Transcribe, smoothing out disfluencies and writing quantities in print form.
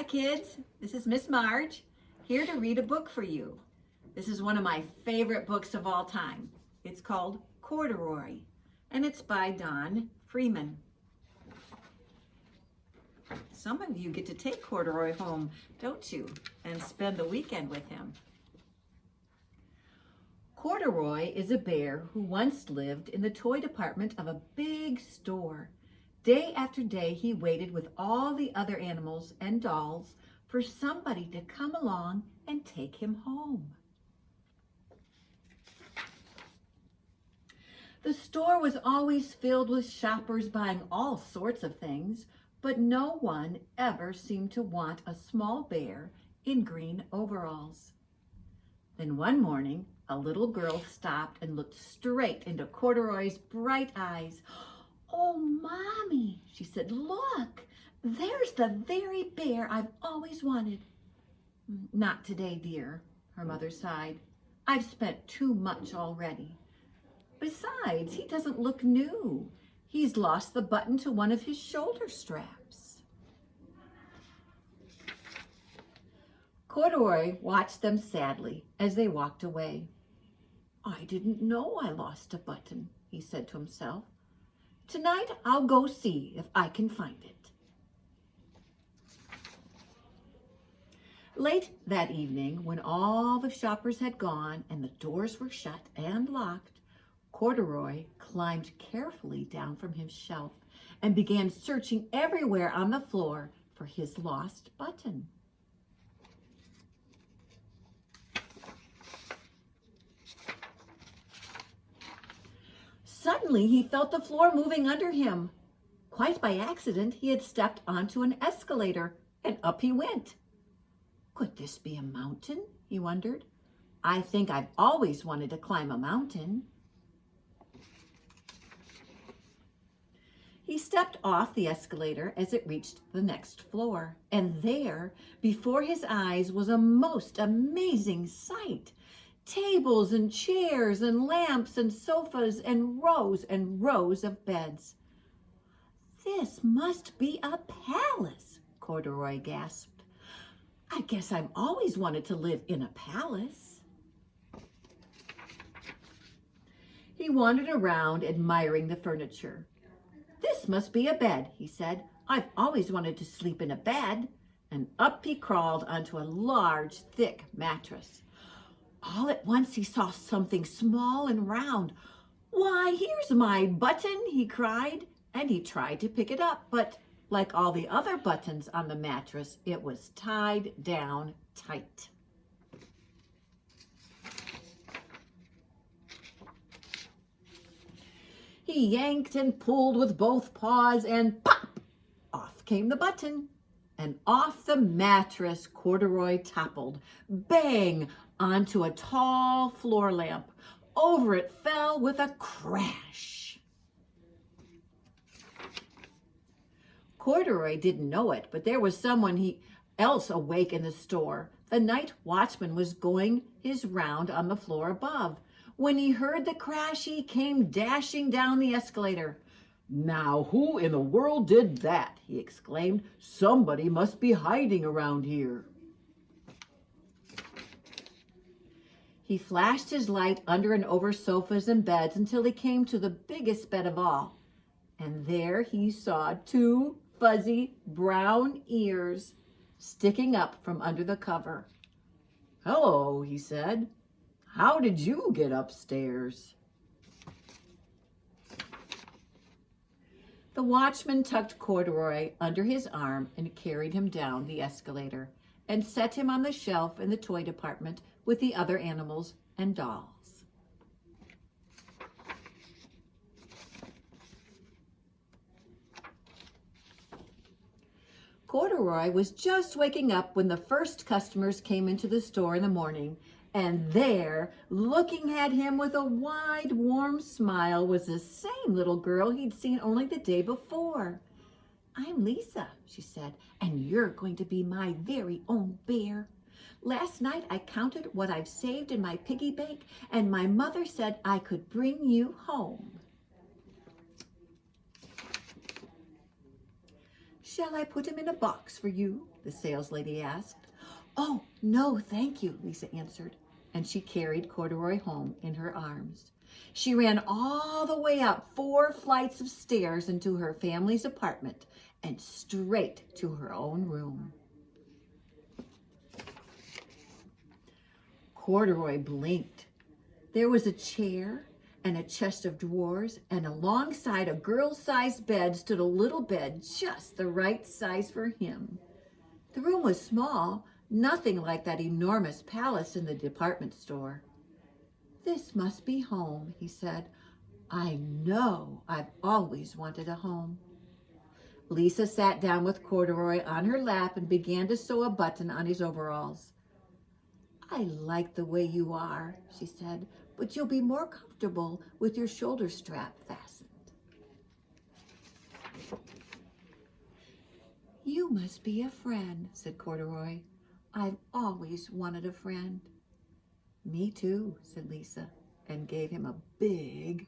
Hi kids, this is Miss Marge, here to read a book for you. This is one of my favorite books of all time. It's called Corduroy, and it's by Don Freeman. Some of you get to take Corduroy home, don't you, and spend the weekend with him. Corduroy is a bear who once lived in the toy department of a big store. Day after day, he waited with all the other animals and dolls for somebody to come along and take him home. The store was always filled with shoppers buying all sorts of things, but no one ever seemed to want a small bear in green overalls. Then one morning, a little girl stopped and looked straight into Corduroy's bright eyes. "Oh, Mommy," she said, "look, there's the very bear I've always wanted." "Not today, dear," her mother sighed. "I've spent too much already. Besides, he doesn't look new. He's lost the button to one of his shoulder straps." Corduroy watched them sadly as they walked away. "I didn't know I lost a button," he said to himself. "Tonight I'll go see if I can find it." Late that evening, when all the shoppers had gone and the doors were shut and locked, Corduroy climbed carefully down from his shelf and began searching everywhere on the floor for his lost button. Suddenly, he felt the floor moving under him. Quite by accident, he had stepped onto an escalator, and up he went. Could this be a mountain? He wondered. I think I've always wanted to climb a mountain. He stepped off the escalator as it reached the next floor, and there, before his eyes, was a most amazing sight. Tables and chairs and lamps and sofas and rows of beds. "This must be a palace," Corduroy gasped. "I guess I've always wanted to live in a palace." He wandered around admiring the furniture. "This must be a bed," he said. "I've always wanted to sleep in a bed." And up he crawled onto a large, thick mattress. All at once he saw something small and round. "Why, here's my button," he cried, and he tried to pick it up, but like all the other buttons on the mattress, it was tied down tight. He yanked and pulled with both paws, and pop! Off came the button, and off the mattress Corduroy toppled, bang, onto a tall floor lamp. Over it fell with a crash. Corduroy didn't know it, but there was someone else awake in the store. The night watchman was going his round on the floor above. When he heard the crash, he came dashing down the escalator. "Now, who in the world did that?" he exclaimed. "Somebody must be hiding around here." He flashed his light under and over sofas and beds until he came to the biggest bed of all. And there he saw two fuzzy brown ears sticking up from under the cover. "Hello," he said. "How did you get upstairs?" The watchman tucked Corduroy under his arm and carried him down the escalator and set him on the shelf in the toy department with the other animals and dolls. Corduroy was just waking up when the first customers came into the store in the morning, and there, looking at him with a wide, warm smile, was the same little girl he'd seen only the day before. "I'm Lisa," she said, "and you're going to be my very own bear. Last night I counted what I've saved in my piggy bank, and my mother said I could bring you home." Shall I put him in a box for you? The saleslady asked. Oh, no, thank you, Lisa answered, and she carried Corduroy home in her arms. She ran all the way up 4 flights of stairs into her family's apartment and straight to her own room. Corduroy blinked. There was a chair and a chest of drawers, and alongside a girl-sized bed stood a little bed just the right size for him. The room was small, nothing like that enormous palace in the department store. This must be home, he said. I know I've always wanted a home. Lisa sat down with Corduroy on her lap and began to sew a button on his overalls. I like the way you are, she said, but you'll be more comfortable with your shoulder strap fastened. You must be a friend, said Corduroy. I've always wanted a friend. Me too, said Lisa, and gave him a big